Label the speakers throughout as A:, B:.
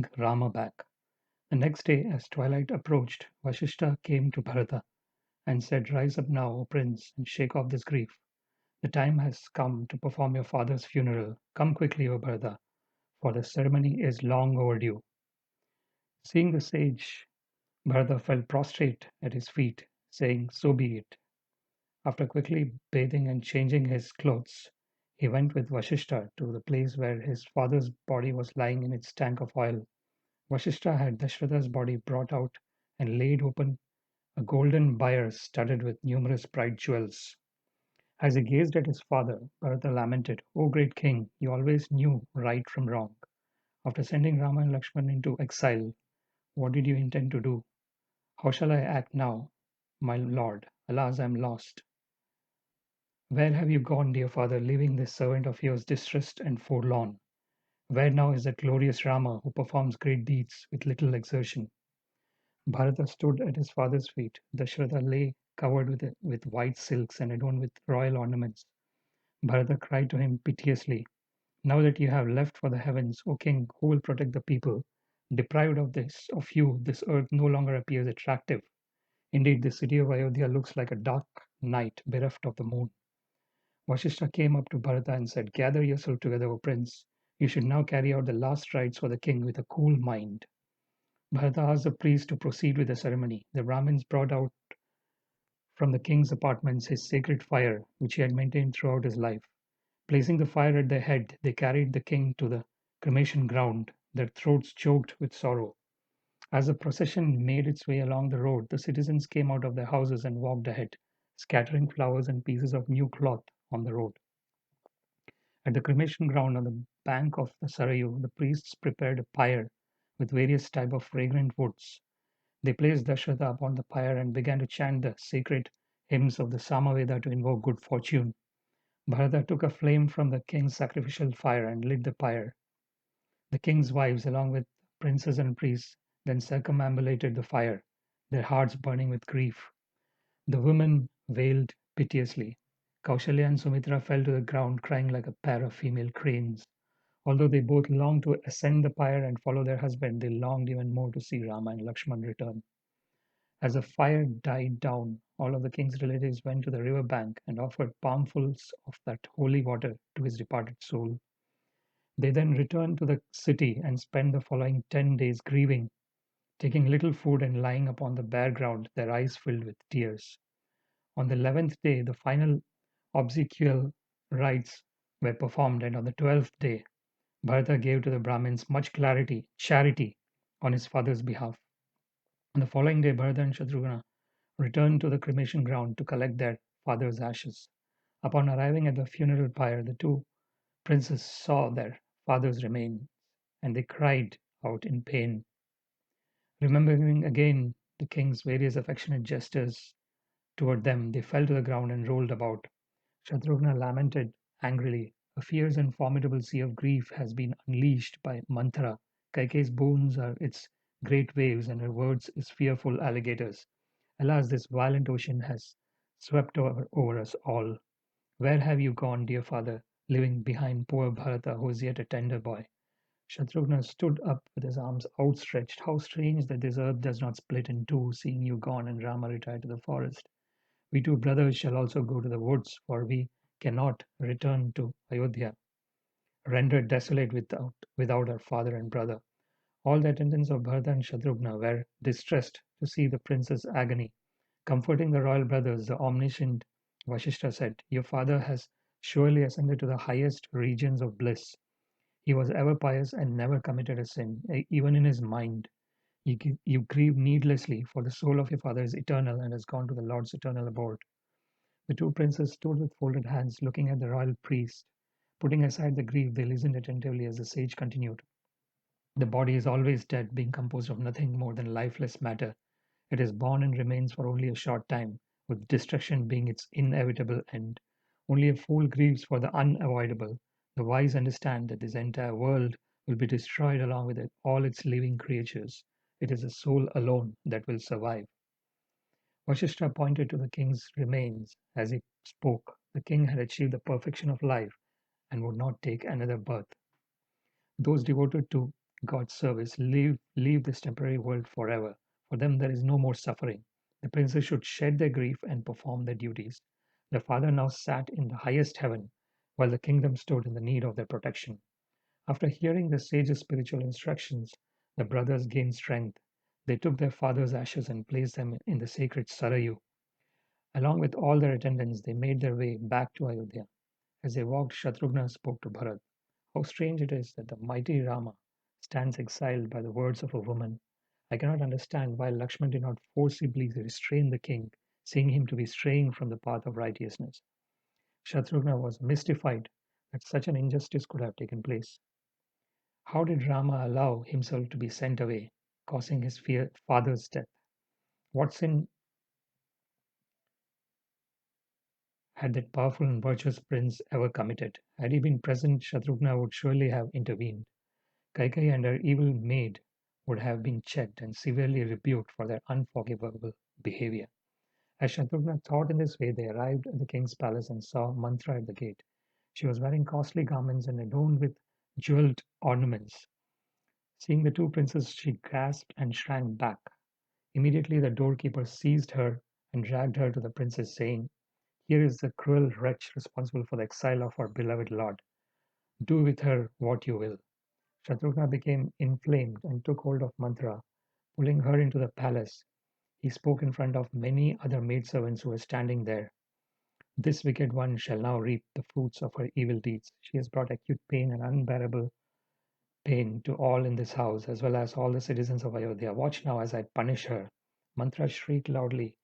A: bring Rama back. The next day, as twilight approached, Vashishta came to Bharata and said, "Rise up now, O prince, and shake off this grief. The time has come to perform your father's funeral. Come quickly, O Bharata, for the ceremony is long overdue." Seeing the sage, Bharata fell prostrate at his feet, saying, "So be it." After quickly bathing and changing his clothes, he went with Vashishta to the place where his father's body was lying in its tank of oil. Vashishta had Dashratha's body brought out and laid open a golden bier studded with numerous bright jewels. As he gazed at his father, Bharata lamented, "O great king, you always knew right from wrong. After sending Rama and Lakshmana into exile, what did you intend to do? How shall I act now, my lord? Alas, I am lost. Where have you gone, dear father, leaving this servant of yours distressed and forlorn? Where now is that glorious Rama who performs great deeds with little exertion?" Bharata stood at his father's feet. Dasharatha lay covered with white silks and adorned with royal ornaments. Bharata cried to him piteously, "Now that you have left for the heavens, O king, who will protect the people? Deprived of you, this earth no longer appears attractive. Indeed, the city of Ayodhya looks like a dark night bereft of the moon." Vashishta came up to Bharata and said, "Gather yourself together, O prince. You should now carry out the last rites for the king with a cool mind." Bharata asked the priest to proceed with the ceremony. The Brahmins brought out from the king's apartments his sacred fire, which he had maintained throughout his life. Placing the fire at their head, they carried the king to the cremation ground, their throats choked with sorrow. As the procession made its way along the road, the citizens came out of their houses and walked ahead, scattering flowers and pieces of new cloth on the road. At the cremation ground on the bank of the Sarayu, the priests prepared a pyre with various types of fragrant woods. They placed Dasharatha upon the pyre and began to chant the sacred hymns of the Samaveda to invoke good fortune. Bharata took a flame from the king's sacrificial fire and lit the pyre. The king's wives, along with princes and priests, then circumambulated the fire, their hearts burning with grief. The women wailed piteously. Kaushalya and Sumitra fell to the ground, crying like a pair of female cranes. Although they both longed to ascend the pyre and follow their husband, they longed even more to see Rama and Lakshman return. As the fire died down, all of the king's relatives went to the river bank and offered palmfuls of that holy water to his departed soul. They then returned to the city and spent the following 10 days grieving, taking little food and lying upon the bare ground, their eyes filled with tears. On the 11th day, the final obsequial rites were performed, and on the 12th day, Bharata gave to the Brahmins much charity on his father's behalf. On the following day, Bharata and Shatrughna returned to the cremation ground to collect their father's ashes. Upon arriving at the funeral pyre, the two princes saw their father's remains, and they cried out in pain. Remembering again the king's various affectionate gestures toward them, they fell to the ground and rolled about. Shatrughna lamented angrily. A fierce and formidable sea of grief has been unleashed by Manthara. Kaike's bones are its great waves, and her words its fearful alligators. Alas, this violent ocean has swept over us all. Where have you gone, dear father, leaving behind poor Bharata, who is yet a tender boy? Shatrughna stood up with his arms outstretched. How strange that this earth does not split in two, seeing you gone and Rama retired to the forest. We two brothers shall also go to the woods, for we cannot return to Ayodhya, rendered desolate without our father and brother. All the attendants of Bharata and Shatrughna were distressed to see the prince's agony. Comforting the royal brothers, the omniscient Vashishta said, "Your father has surely ascended to the highest regions of bliss. He was ever pious and never committed a sin, even in his mind. You grieve needlessly, for the soul of your father is eternal and has gone to the Lord's eternal abode." The two princes stood with folded hands, looking at the royal priest. Putting aside the grief, they listened attentively as the sage continued. "The body is always dead, being composed of nothing more than lifeless matter. It is born and remains for only a short time, with destruction being its inevitable end. Only a fool grieves for the unavoidable. The wise understand that this entire world will be destroyed along with all its living creatures. It is the soul alone that will survive." Vashishta pointed to the king's remains as he spoke. The king had achieved the perfection of life and would not take another birth. Those devoted to God's service, leave this temporary world forever. For them, there is no more suffering. The princes should shed their grief and perform their duties. The father now sat in the highest heaven, while the kingdom stood in the need of their protection. After hearing the sage's spiritual instructions, the brothers gained strength. They took their father's ashes and placed them in the sacred Sarayu. Along with all their attendants, they made their way back to Ayodhya. As they walked, Shatrughna spoke to Bharat. How strange it is that the mighty Rama stands exiled by the words of a woman. I cannot understand why Lakshman did not forcibly restrain the king, seeing him to be straying from the path of righteousness. Shatrughna was mystified that such an injustice could have taken place. How did Rama allow himself to be sent away, causing his father's death? What sin had that powerful and virtuous prince ever committed? Had he been present, Shatrughna would surely have intervened. Kaikeyi and her evil maid would have been checked and severely rebuked for their unforgivable behavior. As Shatrughna thought in this way, they arrived at the king's palace and saw Mantra at the gate. She was wearing costly garments and adorned with jeweled ornaments. Seeing the two princes, she gasped and shrank back. Immediately, the doorkeeper seized her and dragged her to the princess, saying, "Here is the cruel wretch responsible for the exile of our beloved lord. Do with her what you will." Shatrughna became inflamed and took hold of Mantra, pulling her into the palace. He spoke in front of many other maidservants who were standing there. "This wicked one shall now reap the fruits of her evil deeds. She has brought acute pain and unbearable pain to all in this house, as well as all the citizens of Ayodhya. Watch now as I punish her." Mantra shrieked loudly,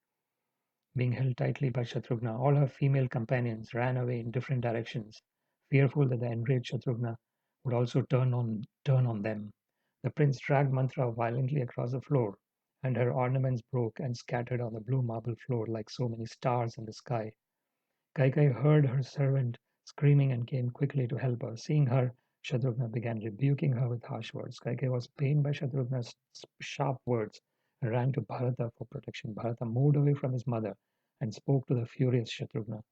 A: being held tightly by Shatrughna. All her female companions ran away in different directions, fearful that the enraged Shatrughna would also turn on them. The prince dragged Mantra violently across the floor, and her ornaments broke and scattered on the blue marble floor like so many stars in the sky. Kaikai heard her servant screaming and came quickly to help her. Seeing her, Shatrughna began rebuking her with harsh words. Kaikai was pained by Shatrughna's sharp words and ran to Bharata for protection. Bharata moved away from his mother and spoke to the furious Shatrughna.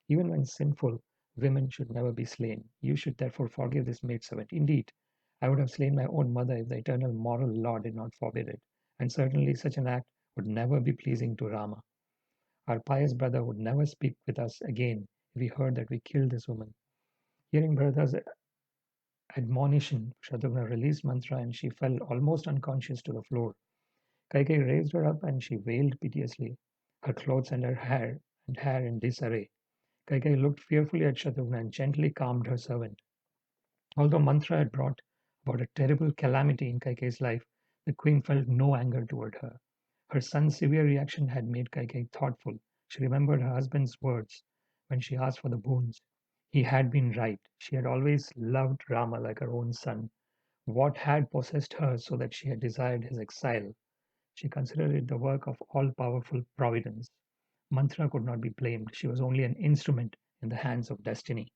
A: "Even when sinful, women should never be slain. You should therefore forgive this maidservant. Indeed, I would have slain my own mother if the eternal moral law did not forbid it, and certainly such an act would never be pleasing to Rama. Our pious brother would never speak with us again if he heard that we killed this woman." Hearing Bharata's admonition, Shatrughna released Mantra and she fell almost unconscious to the floor. Kaikeyi raised her up and she wailed piteously, her clothes and hair in disarray. Kaikeyi looked fearfully at Shatrughna and gently calmed her servant. Although Mantra had brought about a terrible calamity in Kaikeyi's life, the queen felt no anger toward her. Her son's severe reaction had made Kaikeyi thoughtful. She remembered her husband's words when she asked for the boons. He had been right. She had always loved Rama like her own son. What had possessed her so that she had desired his exile? She considered it the work of all powerful providence. Mantra could not be blamed. She was only an instrument in the hands of destiny.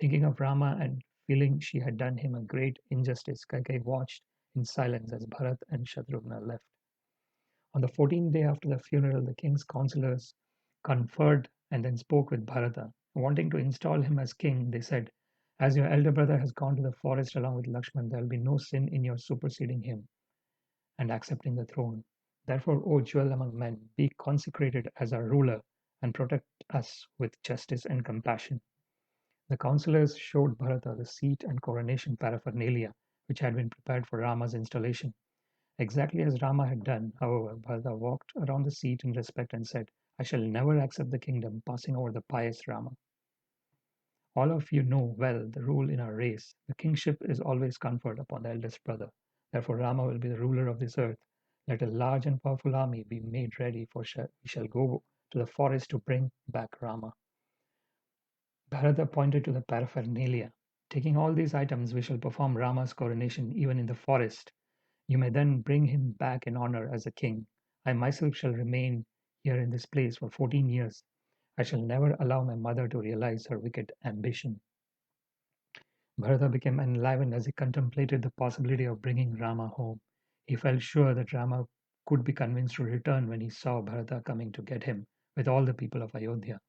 A: Thinking of Rama and feeling she had done him a great injustice, Kaikeyi watched in silence as Bharat and Shatrughna left. On the 14th day after the funeral, the king's counselors conferred and then spoke with Bharata. Wanting to install him as king, they said, "As your elder brother has gone to the forest along with Lakshman, there will be no sin in your superseding him and accepting the throne. Therefore, O jewel among men, be consecrated as our ruler and protect us with justice and compassion." The counselors showed Bharata the seat and coronation paraphernalia which had been prepared for Rama's installation. Exactly as Rama had done, however, Bharata walked around the seat in respect and said, "I shall never accept the kingdom passing over the pious Rama." All of you know well the rule in our race. The kingship is always conferred upon the eldest brother. Therefore, Rama will be the ruler of this earth. Let a large and powerful army be made ready, for we shall go to the forest to bring back Rama. Bharata pointed to the paraphernalia. "Taking all these items, we shall perform Rama's coronation even in the forest. You may then bring him back in honor as a king. I myself shall remain here in this place for 14 years. I shall never allow my mother to realize her wicked ambition." Bharata became enlivened as he contemplated the possibility of bringing Rama home. He felt sure that Rama could be convinced to return when he saw Bharata coming to get him with all the people of Ayodhya.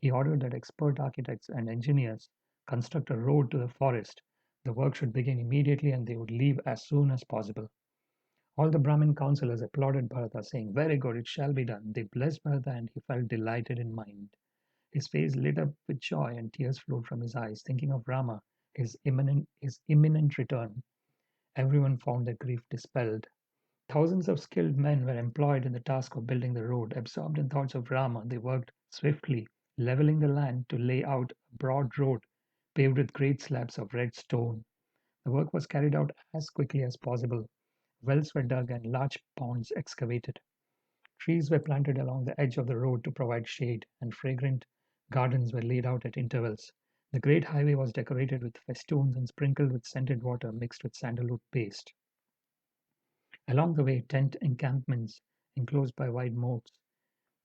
A: He ordered that expert architects and engineers construct a road to the forest. The work should begin immediately and they would leave as soon as possible. All the Brahmin councillors applauded Bharata, saying, "Very good, it shall be done." They blessed Bharata and he felt delighted in mind. His face lit up with joy and tears flowed from his eyes, thinking of Rama, his imminent return. Everyone found their grief dispelled. Thousands of skilled men were employed in the task of building the road. Absorbed in thoughts of Rama, they worked swiftly, leveling the land to lay out a broad road paved with great slabs of red stone. The work was carried out as quickly as possible. Wells were dug and large ponds excavated. Trees were planted along the edge of the road to provide shade, and fragrant gardens were laid out at intervals. The great highway was decorated with festoons and sprinkled with scented water mixed with sandalwood paste. Along the way, tent encampments enclosed by wide moats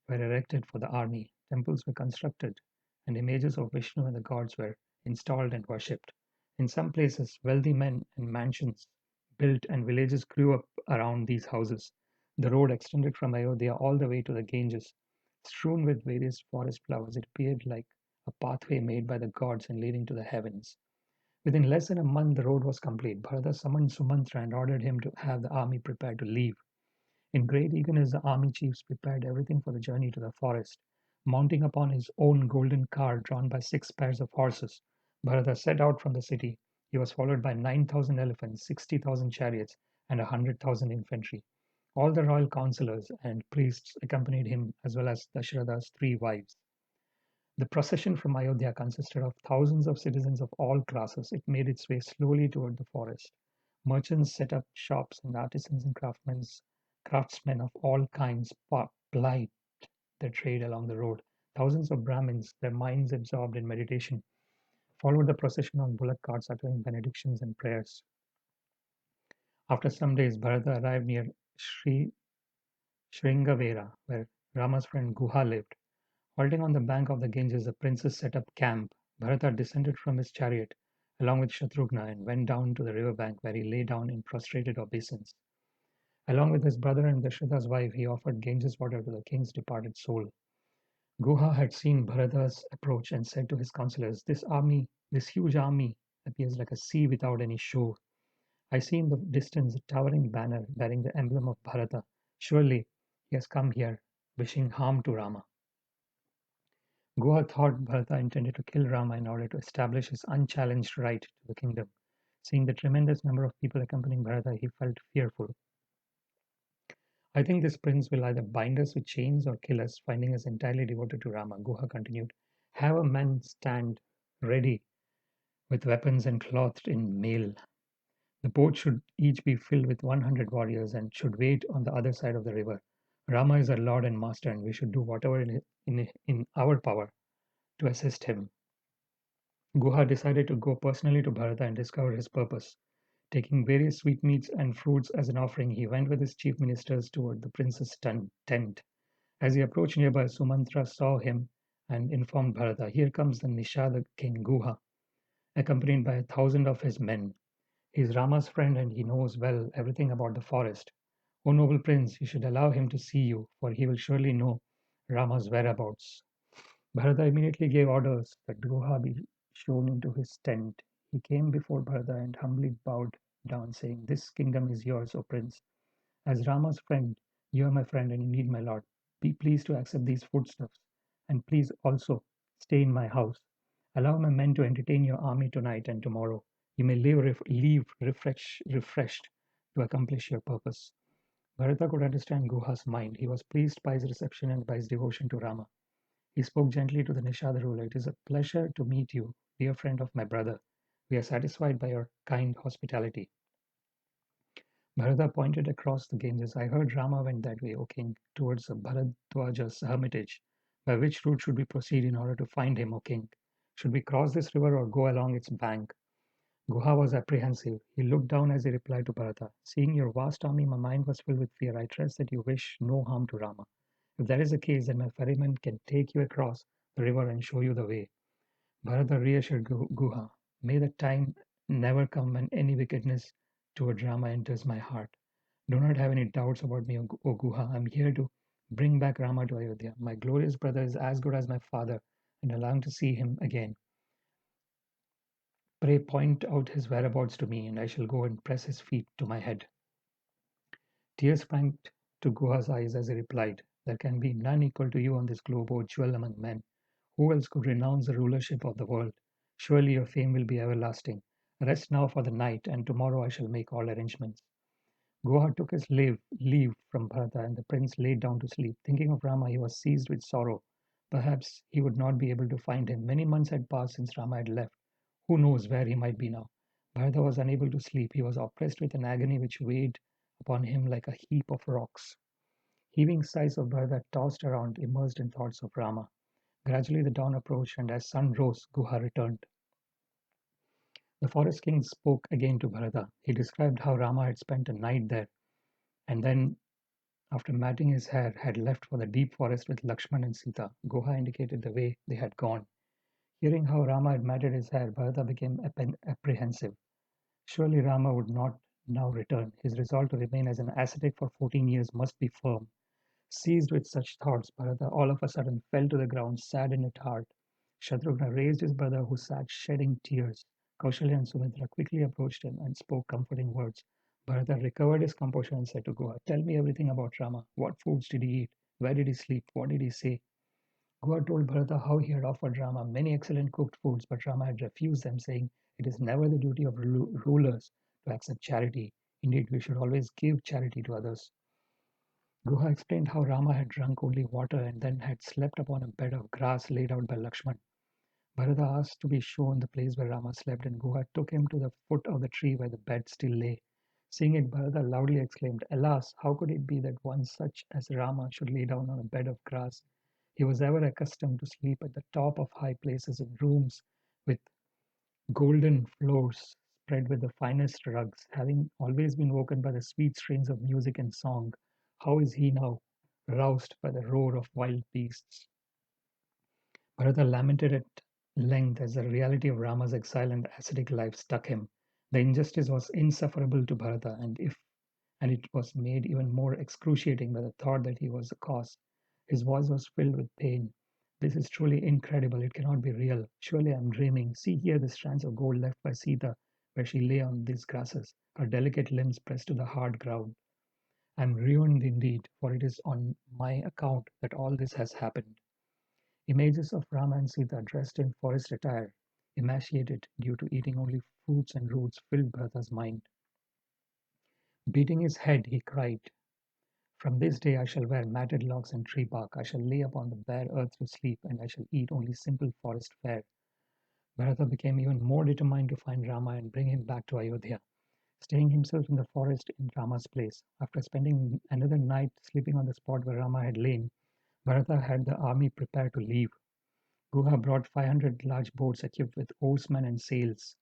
A: were erected for the army. Temples were constructed, and images of Vishnu and the gods were installed and worshipped. In some places, wealthy men and mansions built and villages grew up around these houses. The road extended from Ayodhya all the way to the Ganges. Strewn with various forest flowers, it appeared like a pathway made by the gods and leading to the heavens. Within less than a month, the road was complete. Bharata summoned Sumantra and ordered him to have the army prepared to leave. In great eagerness, the army chiefs prepared everything for the journey to the forest. Mounting upon his own golden car drawn by 6 pairs of horses, Bharata set out from the city. He was followed by 9,000 elephants, 60,000 chariots, and 100,000 infantry. All the royal councillors and priests accompanied him, as well as Dasharatha's 3 wives. The procession from Ayodhya consisted of thousands of citizens of all classes. It made its way slowly toward the forest. Merchants set up shops, and artisans and craftsmen of all kinds plied their trade along the road. Thousands of Brahmins, their minds absorbed in meditation, followed the procession on bullock carts, uttering benedictions and prayers. After some days, Bharata arrived near Sri Shringavera, where Rama's friend Guha lived. Halting on the bank of the Ganges, the princes set up camp. Bharata descended from his chariot along with Shatrughna and went down to the river bank, where he lay down in prostrated obeisance. Along with his brother and Dasharatha's wife, he offered Ganges water to the king's departed soul. Guha had seen Bharata's approach and said to his counselors, this huge army, appears like a sea without any shore. I see in the distance a towering banner bearing the emblem of Bharata. Surely he has come here, wishing harm to Rama. Guha thought Bharata intended to kill Rama in order to establish his unchallenged right to the kingdom. Seeing the tremendous number of people accompanying Bharata, he felt fearful. I think this prince will either bind us with chains or kill us, finding us entirely devoted to Rama. Guha continued, have a man stand ready with weapons and clothed in mail. The boat should each be filled with 100 warriors and should wait on the other side of the river. Rama is our lord and master, and we should do whatever in our power to assist him. Guha decided to go personally to Bharata and discover his purpose. Taking various sweetmeats and fruits as an offering, he went with his chief ministers toward the prince's tent. As he approached nearby, Sumantra saw him and informed Bharata, "Here comes the Nishada king Guha, accompanied by 1,000 of his men. He is Rama's friend and he knows well everything about the forest. O noble prince, you should allow him to see you, for he will surely know Rama's whereabouts." Bharata immediately gave orders that Guha be shown into his tent. He came before Bharata and humbly bowed down, saying, "This kingdom is yours, O prince. As Rama's friend, you are my friend and indeed my lord. Be pleased to accept these foodstuffs, and please also stay in my house. Allow my men to entertain your army tonight and tomorrow. You may leave refreshed to accomplish your purpose." Bharata could understand Guha's mind. He was pleased by his reception and by his devotion to Rama. He spoke gently to the Nishada ruler. "It is a pleasure to meet you, dear friend of my brother. We are satisfied by your kind hospitality." Bharata pointed across the Ganges. "I heard Rama went that way, O king, towards the Bharadwaja's hermitage. By which route should we proceed in order to find him, O king? Should we cross this river or go along its bank?" Guha was apprehensive. He looked down as he replied to Bharata, "Seeing your vast army, my mind was filled with fear. I trust that you wish no harm to Rama. If that is the case, then my ferryman can take you across the river and show you the way." Bharata reassured Guha, "May the time never come when any wickedness toward Rama enters my heart. Do not have any doubts about me, O Guha. I am here to bring back Rama to Ayodhya. My glorious brother is as good as my father, and I long to see him again. Pray point out his whereabouts to me, and I shall go and press his feet to my head. Tears sprang to Guha's eyes as he replied, there can be none equal to you on this globe, O jewel among men. Who else could renounce the rulership of the world? Surely your fame will be everlasting. Rest now for the night, and tomorrow I shall make all arrangements. Guha took his leave from Bharata, and the prince laid down to sleep. Thinking of Rama, he was seized with sorrow. Perhaps he would not be able to find him. Many months had passed since Rama had left. Who knows where he might be now? Bharata was unable to sleep. He was oppressed with an agony which weighed upon him like a heap of rocks. Heaving sighs of Bharata tossed around, immersed in thoughts of Rama. Gradually the dawn approached, and as sun rose, Guha returned. The forest king spoke again to Bharata. He described how Rama had spent a night there, and then, after matting his hair, had left for the deep forest with Lakshman and Sita. Guha indicated the way they had gone. Hearing how Rama had matted his hair, Bharata became apprehensive. Surely Rama would not now return. His resolve to remain as an ascetic for 14 years must be firm. Seized with such thoughts, Bharata all of a sudden fell to the ground, sad in at heart. Shatrughna raised his brother, who sat shedding tears. Kaushalya and Sumitra quickly approached him and spoke comforting words. Bharata recovered his composure and said to Guha, tell me everything about Rama. What foods did he eat? Where did he sleep? What did he say? Guha told Bharata how he had offered Rama many excellent cooked foods, but Rama had refused them, saying, it is never the duty of rulers to accept charity. Indeed, we should always give charity to others. Guha explained how Rama had drunk only water and then had slept upon a bed of grass laid out by Lakshman. Bharata asked to be shown the place where Rama slept, and Guha took him to the foot of the tree where the bed still lay. Seeing it, Bharata loudly exclaimed, alas, how could it be that one such as Rama should lay down on a bed of grass? He was ever accustomed to sleep at the top of high places in rooms with golden floors spread with the finest rugs, having always been woken by the sweet strains of music and song. How is he now roused by the roar of wild beasts? Bharata lamented at length as the reality of Rama's exile and ascetic life struck him. The injustice was insufferable to Bharata, and it was made even more excruciating by the thought that he was the cause. His voice was filled with pain. This is truly incredible. It cannot be real. Surely I am dreaming. See here the strands of gold left by Sita, where she lay on these grasses, her delicate limbs pressed to the hard ground. I am ruined indeed, for it is on my account that all this has happened. Images of Rama and Sita dressed in forest attire, emaciated due to eating only fruits and roots, filled Bharata's mind. Beating his head, he cried, from this day I shall wear matted logs and tree bark. I shall lay upon the bare earth to sleep, and I shall eat only simple forest fare. Bharata became even more determined to find Rama and bring him back to Ayodhya, staying himself in the forest in Rama's place. After spending another night sleeping on the spot where Rama had lain, Bharata had the army prepare to leave. Guha brought 500 large boats equipped with oarsmen and sails.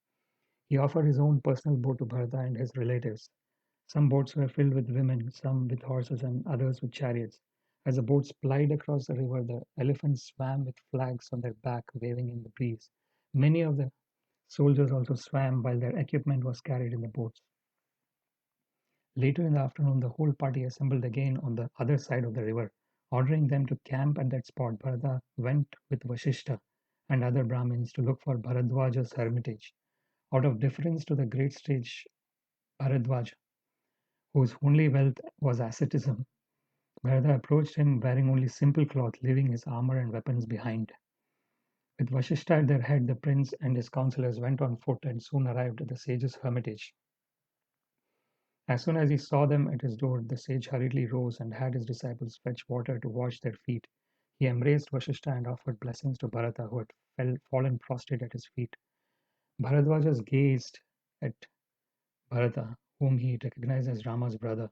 A: He offered his own personal boat to Bharata and his relatives. Some boats were filled with women, some with horses, and others with chariots. As the boats plied across the river, the elephants swam with flags on their back, waving in the breeze. Many of the soldiers also swam while their equipment was carried in the boats. Later in the afternoon, the whole party assembled again on the other side of the river. Ordering them to camp at that spot, Bharata went with Vashishta and other Brahmins to look for Bharadwaja's hermitage. Out of deference to the great sage Bharadwaja, whose only wealth was asceticism, Bharata approached him wearing only simple cloth, leaving his armor and weapons behind. With Vashishta at their head, the prince and his counselors went on foot and soon arrived at the sage's hermitage. As soon as he saw them at his door, the sage hurriedly rose and had his disciples fetch water to wash their feet. He embraced Vashishta and offered blessings to Bharata, who had fallen prostrate at his feet. Bharadwaja gazed at Bharata, whom he recognized as Rama's brother.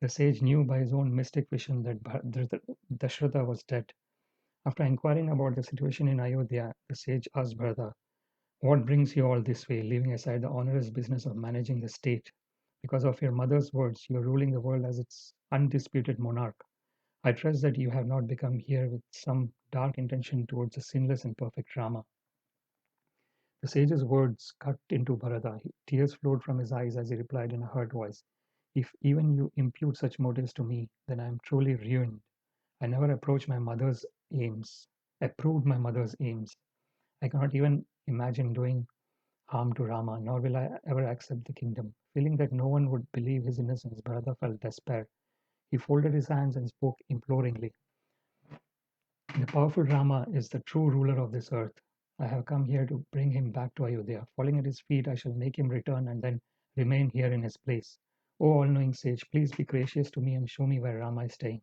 A: The sage knew by his own mystic vision that Dasharatha was dead. After inquiring about the situation in Ayodhya, the sage asked Bharata, what brings you all this way, leaving aside the onerous business of managing the state? Because of your mother's words, you are ruling the world as its undisputed monarch. I trust that you have not become here with some dark intention towards the sinless and perfect Rama. The sage's words cut into Bharata. Tears flowed from his eyes as he replied in a hurt voice, if even you impute such motives to me, then I am truly ruined. I never approved my mother's aims. I cannot even imagine doing harm to Rama, nor will I ever accept the kingdom. Feeling that no one would believe his innocence, Bharata felt despair. He folded his hands and spoke imploringly. The powerful Rama is the true ruler of this earth. I have come here to bring him back to Ayodhya. Falling at his feet, I shall make him return and then remain here in his place. O all knowing sage, please be gracious to me and show me where Rama is staying.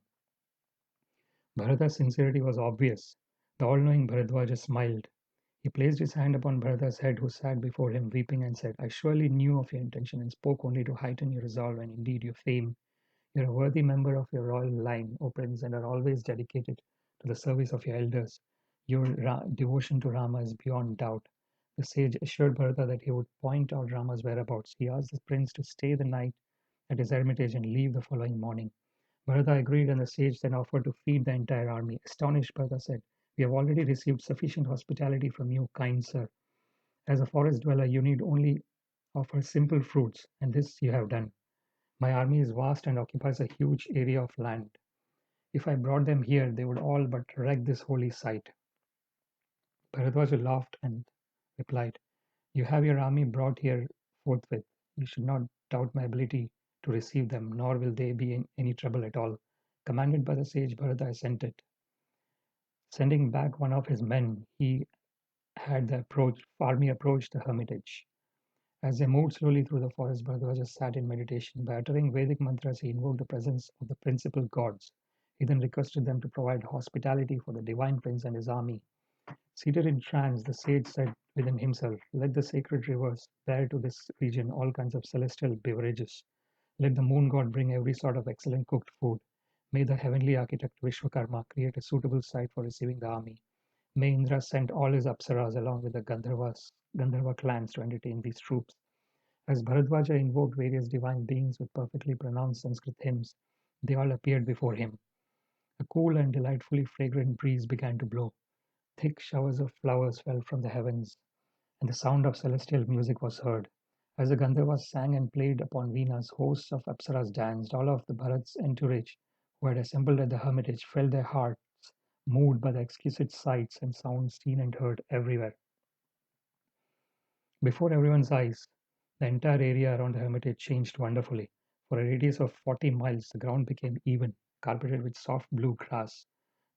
A: Bharata's sincerity was obvious. The all knowing Bharadwaja smiled. He placed his hand upon Bharata's head, who sat before him weeping, and said, I surely knew of your intention and spoke only to heighten your resolve and indeed your fame. You are a worthy member of your royal line, O prince, and are always dedicated to the service of your elders. Your devotion to Rama is beyond doubt. The sage assured Bharata that he would point out Rama's whereabouts. He asked the prince to stay the night at his hermitage and leave the following morning. Bharata agreed, and the sage then offered to feed the entire army. Astonished, Bharata said, we have already received sufficient hospitality from you, kind sir. As a forest dweller, you need only offer simple fruits, and this you have done. My army is vast and occupies a huge area of land. If I brought them here, they would all but wreck this holy site. Bharadwaja laughed and replied, you have your army brought here forthwith. You should not doubt my ability to receive them, nor will they be in any trouble at all. Commanded by the sage, Bharata assented. Sending back one of his men, he had the army approach the hermitage. As they moved slowly through the forest, Bharadwaja sat in meditation. By uttering Vedic mantras, he invoked the presence of the principal gods. He then requested them to provide hospitality for the divine prince and his army. Seated in trance, the sage said within himself, let the sacred rivers bear to this region all kinds of celestial beverages. Let the moon god bring every sort of excellent cooked food. May the heavenly architect Vishwakarma create a suitable site for receiving the army. May Indra send all his apsaras along with the Gandharva clans to entertain these troops. As Bharadwaja invoked various divine beings with perfectly pronounced Sanskrit hymns, they all appeared before him. A cool and delightfully fragrant breeze began to blow. Thick showers of flowers fell from the heavens, and the sound of celestial music was heard. As the Gandharvas sang and played upon venas, hosts of apsaras danced. All of the Bharat's entourage who had assembled at the hermitage felt their hearts moved by the exquisite sights and sounds seen and heard everywhere. Before everyone's eyes, the entire area around the hermitage changed wonderfully. For a radius of 40 miles, the ground became even, carpeted with soft blue grass.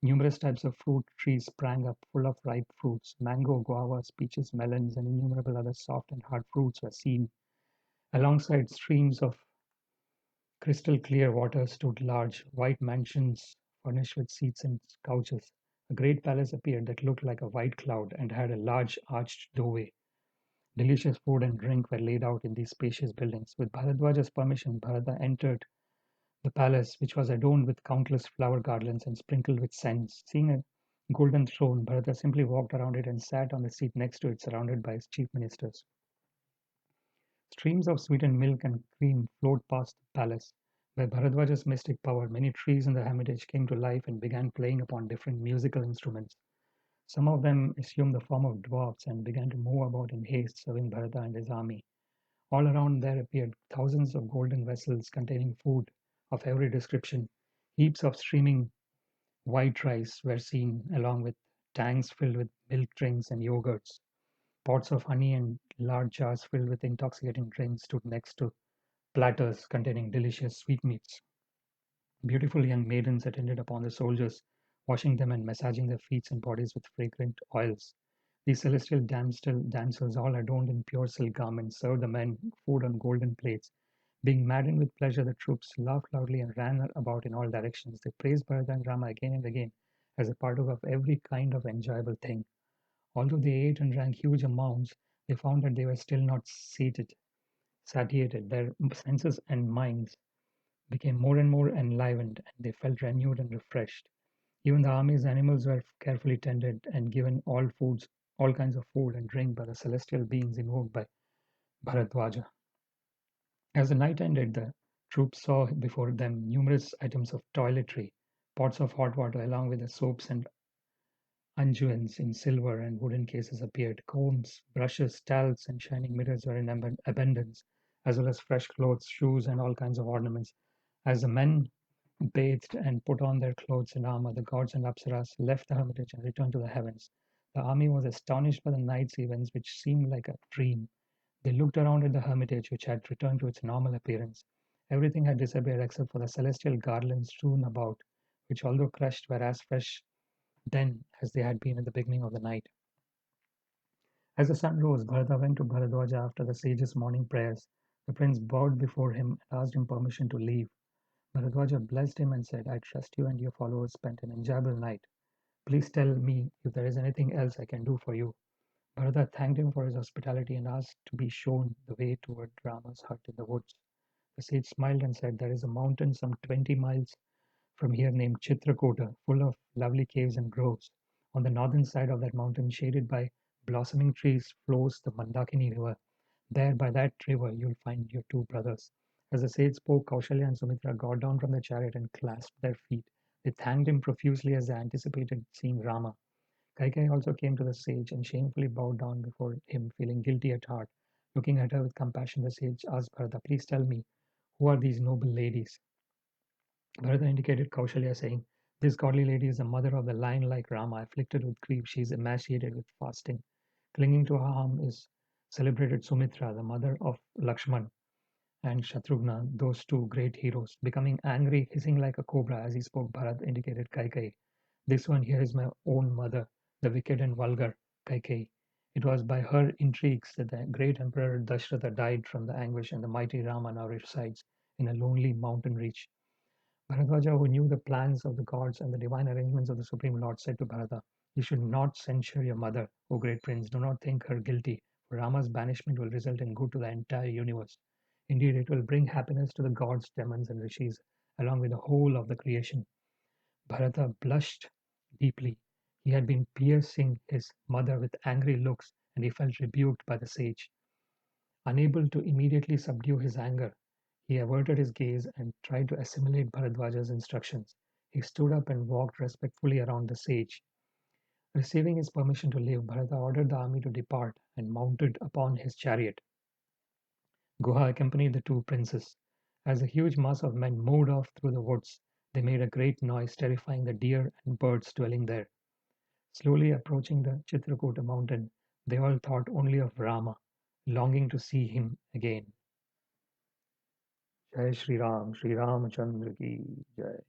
A: Numerous types of fruit trees sprang up, full of ripe fruits. Mango, guavas, peaches, melons, and innumerable other soft and hard fruits were seen. Alongside streams of crystal clear water stood large, white mansions furnished with seats and couches. A great palace appeared that looked like a white cloud and had a large arched doorway. Delicious food and drink were laid out in these spacious buildings. With Bharadwaja's permission, Bharata entered the palace, which was adorned with countless flower garlands and sprinkled with scents. Seeing a golden throne, Bharata simply walked around it and sat on the seat next to it, surrounded by his chief ministers. Streams of sweetened milk and cream flowed past the palace. By Bharadwaja's mystic power, many trees in the hermitage came to life and began playing upon different musical instruments. Some of them assumed the form of dwarfs and began to move about in haste, serving Bharata and his army. All around there appeared thousands of golden vessels containing food of every description. Heaps of streaming white rice were seen, along with tanks filled with milk drinks and yogurts. Pots of honey and large jars filled with intoxicating drinks stood next to platters containing delicious sweetmeats. Beautiful young maidens attended upon the soldiers, washing them and massaging their feet and bodies with fragrant oils. These celestial damsels, all adorned in pure silk garments, served the men food on golden plates. Being maddened with pleasure, the troops laughed loudly and ran about in all directions. They praised Bharata and Rama again and again as a part of every kind of enjoyable thing. Although they ate and drank huge amounts, they found that they were still not satiated. Their senses and minds became more and more enlivened, and they felt renewed and refreshed. Even the army's animals were carefully tended and given all kinds of food and drink by the celestial beings invoked by Bharadwaja. As the night ended, the troops saw before them numerous items of toiletry, pots of hot water, along with the soaps and unguents in silver and wooden cases appeared. Combs, brushes, towels, and shining mirrors were in abundance, as well as fresh clothes, shoes, and all kinds of ornaments. As the men bathed and put on their clothes and armor, the gods and apsaras left the hermitage and returned to the heavens. The army was astonished by the night's events, which seemed like a dream. They looked around at the hermitage, which had returned to its normal appearance. Everything had disappeared except for the celestial garlands strewn about, which, although crushed, were as fresh then as they had been at the beginning of the night. As the sun rose, Bharata went to Bharadwaja after the sage's morning prayers. The prince bowed before him and asked him permission to leave. Bharadwaja blessed him and said, I trust you and your followers spent an enjoyable night. Please tell me if there is anything else I can do for you. Bharata thanked him for his hospitality and asked to be shown the way toward Rama's hut in the woods. The sage smiled and said, there is a mountain some 20 miles from here named Chitrakoota, full of lovely caves and groves. On the northern side of that mountain, shaded by blossoming trees, flows the Mandakini river. There, by that river, you'll find your two brothers. As the sage spoke, Kaushalya and Sumitra got down from the chariot and clasped their feet. They thanked him profusely as they anticipated seeing Rama. Kaikai also came to the sage and shamefully bowed down before him, feeling guilty at heart. Looking at her with compassion, the sage asked Bharata, please tell me, who are these noble ladies? Bharata indicated Kaushalya, saying, this godly lady is the mother of the lion-like Rama. Afflicted with grief, she is emaciated with fasting. Clinging to her arm is celebrated Sumitra, the mother of Lakshman and Shatrughna, those two great heroes. Becoming angry, hissing like a cobra as he spoke, Bharat indicated Kaikai. This one here is my own mother, the wicked and vulgar Kaikai. It was by her intrigues that the great Emperor Dashratha died from the anguish, and the mighty Rama now resides in a lonely mountain reach. Bharadwaja, who knew the plans of the gods and the divine arrangements of the Supreme Lord, said to Bharata, you should not censure your mother, O great prince. Do not think her guilty, for Rama's banishment will result in good to the entire universe. Indeed, it will bring happiness to the gods, demons, and rishis, along with the whole of the creation. Bharata blushed deeply. He had been piercing his mother with angry looks, and he felt rebuked by the sage. Unable to immediately subdue his anger, he averted his gaze and tried to assimilate Bharadwaja's instructions. He stood up and walked respectfully around the sage. Receiving his permission to leave, Bharata ordered the army to depart and mounted upon his chariot. Guha accompanied the two princes. As a huge mass of men moved off through the woods, they made a great noise, terrifying the deer and birds dwelling there. Slowly approaching the Chitrakoota mountain, they all thought only of Rama, longing to see him again. Jai Shri Ram, Shri Ramachandra ki Jai.